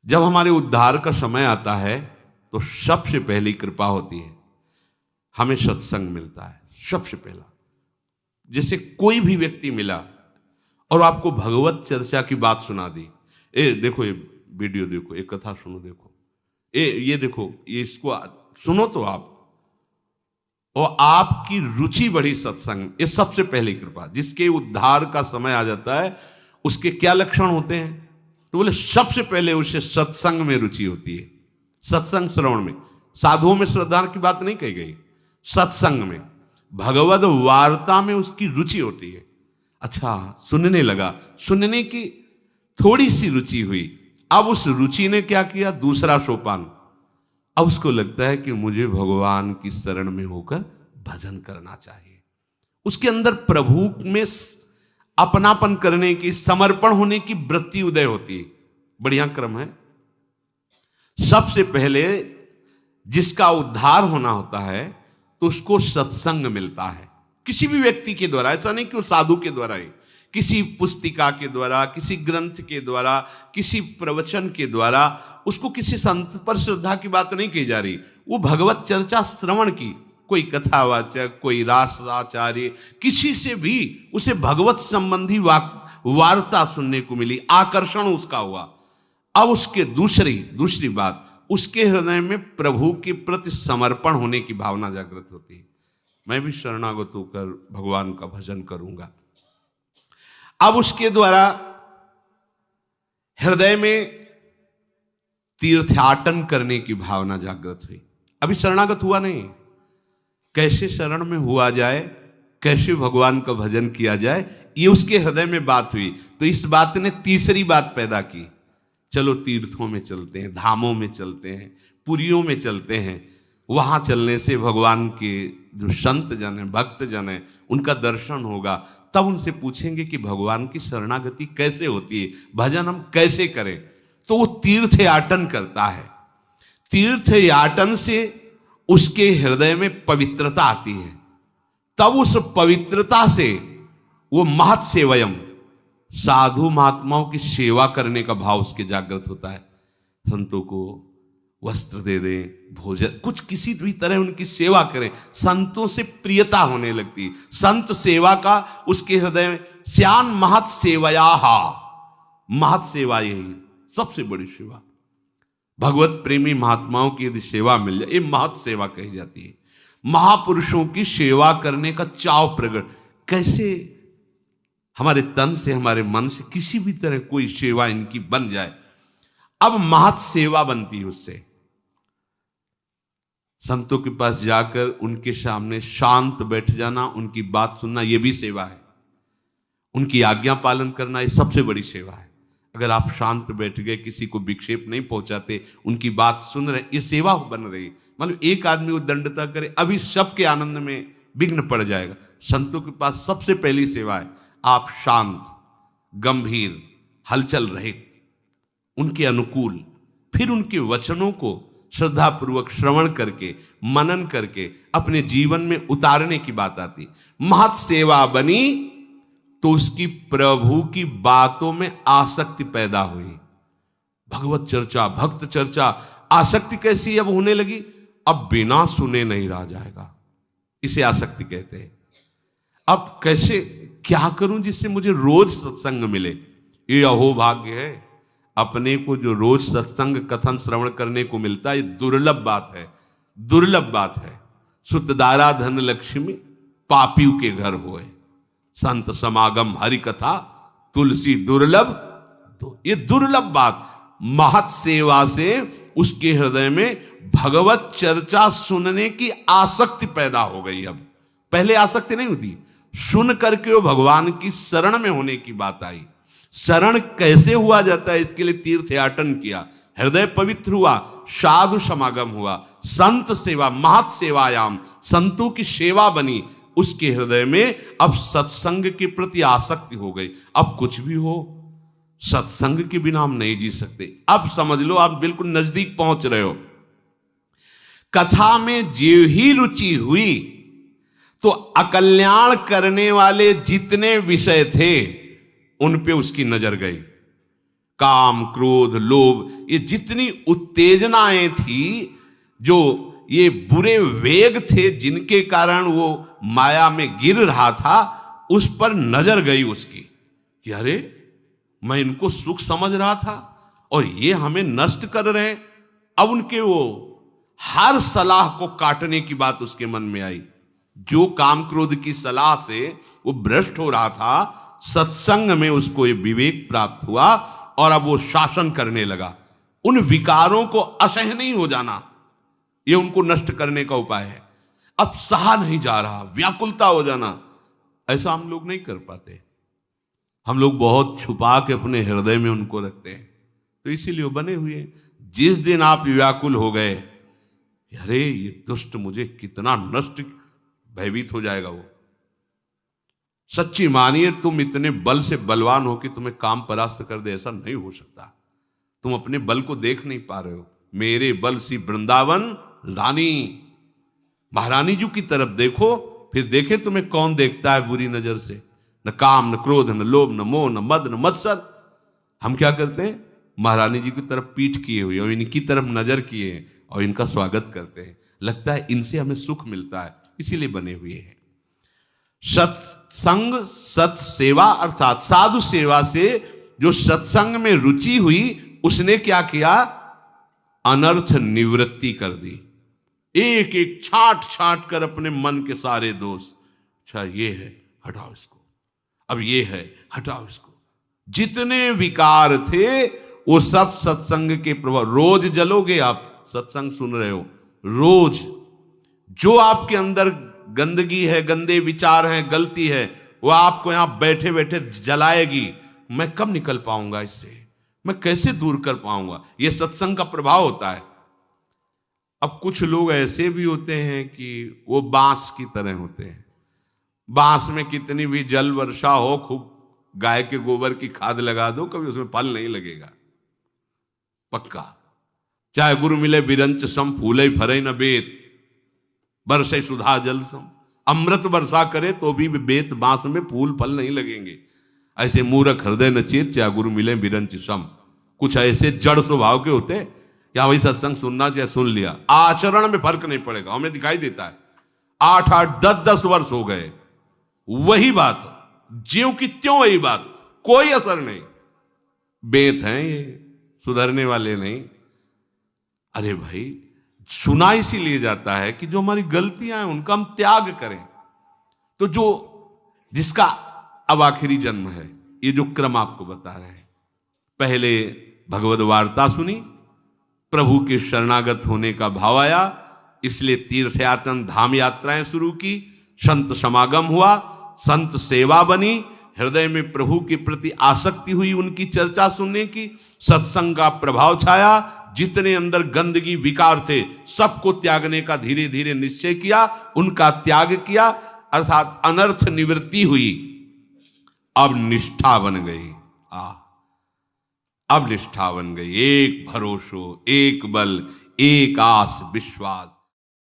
जब हमारे उद्धार का समय आता है तो सबसे पहली कृपा होती है, हमें सत्संग मिलता है सबसे पहला। जैसे कोई भी व्यक्ति मिला और आपको भगवत चर्चा की बात सुना दी, ए देखो ये वीडियो देखो, एक कथा सुनो, देखो ये देखो, ये इसको सुनो तो आप, और आपकी रुचि बढ़ी सत्संग, ये सबसे पहली कृपा। जिसके उद्धार का समय आ जाता है उसके क्या लक्षण होते हैं? तो बोले सबसे पहले उसे सत्संग में रुचि होती है, सत्संग श्रवण में। साधुओं में श्रद्धा की बात नहीं कही गई, सत्संग में, भगवद वार्ता में उसकी रुचि होती है। अच्छा, सुनने लगा, सुनने की थोड़ी सी रुचि हुई, अब उस रुचि ने क्या किया, दूसरा सोपान, अब उसको लगता है कि मुझे भगवान की शरण में होकर भजन करना चाहिए। उसके अंदर प्रभु में अपनापन करने की, समर्पण होने की वृत्ति उदय होती है। बढ़िया क्रम है। सबसे पहले जिसका उद्धार होना होता है तो उसको सत्संग मिलता है, किसी भी व्यक्ति के द्वारा। ऐसा नहीं कि वो साधु के द्वारा ही, किसी पुस्तिका के द्वारा, किसी ग्रंथ के द्वारा, किसी प्रवचन के द्वारा, उसको किसी संत पर श्रद्धा की बात नहीं की जा रही। वो भगवत चर्चा श्रवण की, कोई कथावाचक, कोई रासाचार्य, किसी से भी उसे भगवत संबंधी वार्ता सुनने को मिली, आकर्षण उसका हुआ। अब उसके दूसरी बात, उसके हृदय में प्रभु के प्रति समर्पण होने की भावना जागृत होती है। मैं भी शरणागत होकर भगवान का भजन करूंगा। अब उसके द्वारा हृदय में तीर्थाटन करने की भावना जागृत हुई। अभी शरणागत हुआ नहीं, कैसे शरण में हुआ जाए, कैसे भगवान का भजन किया जाए, ये उसके हृदय में बात हुई। तो इस बात ने तीसरी बात पैदा की, चलो तीर्थों में चलते हैं, धामों में चलते हैं, पुरियों में चलते हैं। वहां चलने से भगवान के जो संत जन है, भक्त जन है, उनका दर्शन होगा। तब उनसे पूछेंगे कि भगवान की शरणागति कैसे होती है, भजन हम कैसे करें। तो वो तीर्थ याटन करता है। तीर्थ याटन से उसके हृदय में पवित्रता आती है। तब उस पवित्रता से वो महत् सेवयम, साधु महात्माओं की सेवा करने का भाव उसके जागृत होता है। संतों को वस्त्र दे दें, भोजन, कुछ किसी भी तरह उनकी सेवा करें, संतों से प्रियता होने लगती। संत सेवा का उसके हृदय में श्यान महत् सेवयाहा, महत् सेवा यही सबसे बड़ी सेवा। भगवत प्रेमी महात्माओं की यदि सेवा मिल जाए, ये महत् सेवा कही जाती है। महापुरुषों की सेवा करने का चाव प्रकट, कैसे हमारे तन से, हमारे मन से किसी भी तरह कोई सेवा इनकी बन जाए, अब महत् सेवा बनती है उससे। संतों के पास जाकर उनके सामने शांत बैठ जाना, उनकी बात सुनना, यह भी सेवा है। उनकी आज्ञा पालन करना, यह सबसे बड़ी सेवा है। अगर आप शांत बैठ गए, किसी को विक्षेप नहीं पहुंचाते, उनकी बात सुन रहे, ये सेवा बन रही। मतलब एक आदमी वो दंडता करे, अभी सबके आनंद में विघ्न पड़ जाएगा। संतों के पास सबसे पहली सेवा है, आप शांत, गंभीर, हलचल रहित, उनके अनुकूल, फिर उनके वचनों को श्रद्धापूर्वक श्रवण करके, मनन करके अपने जीवन में उतारने की बात आती। महत् सेवा बनी तो उसकी प्रभु की बातों में आसक्ति पैदा हुई। भगवत चर्चा, भक्त चर्चा, आसक्ति कैसी अब होने लगी, अब बिना सुने नहीं रहा जाएगा, इसे आसक्ति कहते हैं। अब कैसे, क्या करूं जिससे मुझे रोज सत्संग मिले। ये अहोभाग्य है, अपने को जो रोज सत्संग कथन श्रवण करने को मिलता है, ये दुर्लभ बात है, दुर्लभ बात है। सुतदारा धन लक्ष्मी पापियों के घर होए, संत समागम हरि कथा तुलसी दुर्लभ। तो ये दुर्लभ बात, महत् सेवा से उसके हृदय में भगवत चर्चा सुनने की आसक्ति पैदा हो गई। अब पहले आसक्ति नहीं होती, सुन करके वो भगवान की शरण में होने की बात आई। शरण कैसे हुआ जाता है, इसके लिए तीर्थ याटन किया, हृदय पवित्र हुआ, साधु समागम हुआ, संत सेवा, महत् सेवायाम, संतों की सेवा बनी उसके हृदय में। अब सत्संग के प्रति आसक्ति हो गई। अब कुछ भी हो, सत्संग के बिना हम नहीं जी सकते। अब समझ लो, आप बिल्कुल नजदीक पहुंच रहे हो। कथा में जो ही रुचि हुई तो अकल्याण करने वाले जितने विषय थे उन पे उसकी नजर गई। काम, क्रोध, लोभ, ये जितनी उत्तेजनाएं थी, जो ये बुरे वेग थे जिनके कारण वो माया में गिर रहा था, उस पर नजर गई उसकी कि अरे मैं इनको सुख समझ रहा था और ये हमें नष्ट कर रहे हैं। अब उनके वो हर सलाह को काटने की बात उसके मन में आई। जो काम क्रोध की सलाह से वो भ्रष्ट हो रहा था, सत्संग में उसको ये विवेक प्राप्त हुआ और अब वो शासन करने लगा। उन विकारों को असह्य नहीं हो जाना, ये उनको नष्ट करने का उपाय है। अब सहा नहीं जा रहा, व्याकुलता हो जाना, ऐसा हम लोग नहीं कर पाते। हम लोग बहुत छुपा के अपने हृदय में उनको रखते हैं, तो इसीलिए वो बने हुए हैं। जिस दिन आप व्याकुल हो गए, अरे ये दुष्ट मुझे कितना नष्ट, भयभीत हो जाएगा वो। सच्ची मानिए, तुम इतने बल से बलवान हो कि तुम्हें काम परास्त कर दे, ऐसा नहीं हो सकता। तुम अपने बल को देख नहीं पा रहे हो। मेरे बल सी वृंदावन रानी, महारानी जी की तरफ देखो, फिर देखे तुम्हें कौन देखता है बुरी नजर से। न काम, न क्रोध, न लोभ, न मोह, न मद, न मत्सर। हम क्या करते हैं? महारानी जी की तरफ पीठ किए हुए और इनकी तरफ नजर किए हैं और इनका स्वागत करते हैं। लगता है इनसे हमें सुख मिलता है, इसीलिए बने हुए हैं। सत्संग, सत सेवा अर्थात साधु सेवा से जो सत्संग में रुचि हुई, उसने क्या किया? अनर्थ निवृत्ति कर दी। एक एक छांट छांट कर अपने मन के सारे दोष, अच्छा ये है हटाओ इसको, अब ये है हटाओ इसको। जितने विकार थे वो सब सत्संग के प्रभाव। रोज जलोगे आप, सत्संग सुन रहे हो, रोज जो आपके अंदर गंदगी है, गंदे विचार हैं, गलती है, वो आपको यहां बैठे बैठे जलाएगी। मैं कब निकल पाऊंगा इससे, मैं कैसे दूर कर पाऊंगा? ये सत्संग का प्रभाव होता है। अब कुछ लोग ऐसे भी होते हैं कि वो बांस की तरह होते हैं। बांस में कितनी भी जल वर्षा हो, खूब गाय के गोबर की खाद लगा दो, कभी उसमें फल नहीं लगेगा, पक्का। चाहे गुरु मिले बिरंच सम, फूले फरे न बेत, बरसे सुधा जल सम। अमृत वर्षा करे तो भी बेत बांस में फूल फल नहीं लगेंगे। ऐसे मूर्ख हृदय न चेत, चाहे गुरु मिले बिरंच सम। कुछ ऐसे जड़ स्वभाव के होते हैं, या वही सत्संग सुनना चाहे सुन लिया, आचरण में फर्क नहीं पड़ेगा। हमें दिखाई देता है 8-8, 10-10 वर्ष हो गए, वही बात ज्यों की त्यों वही बात, कोई असर नहीं। बेत हैं ये, सुधरने वाले नहीं। अरे भाई, सुना इसीलिए जाता है कि जो हमारी गलतियां हैं उनका हम त्याग करें। तो जो जिसका अब आखिरी जन्म है, ये जो क्रम आपको बता रहे हैं, पहले भगवद वार्ता सुनी, प्रभु के शरणागत होने का भाव आया, इसलिए तीर्थयाटन धाम यात्राएं शुरू की, संत समागम हुआ, संत सेवा बनी, हृदय में प्रभु के प्रति आसक्ति हुई, उनकी चर्चा सुनने की, सत्संग का प्रभाव छाया। जितने अंदर गंदगी विकार थे सबको त्यागने का धीरे धीरे निश्चय किया, उनका त्याग किया, अर्थात अनर्थ निवृत्ति हुई। अब निष्ठा बन गई। अब निष्ठा बन गई। एक भरोसो, एक बल, एक आस, विश्वास।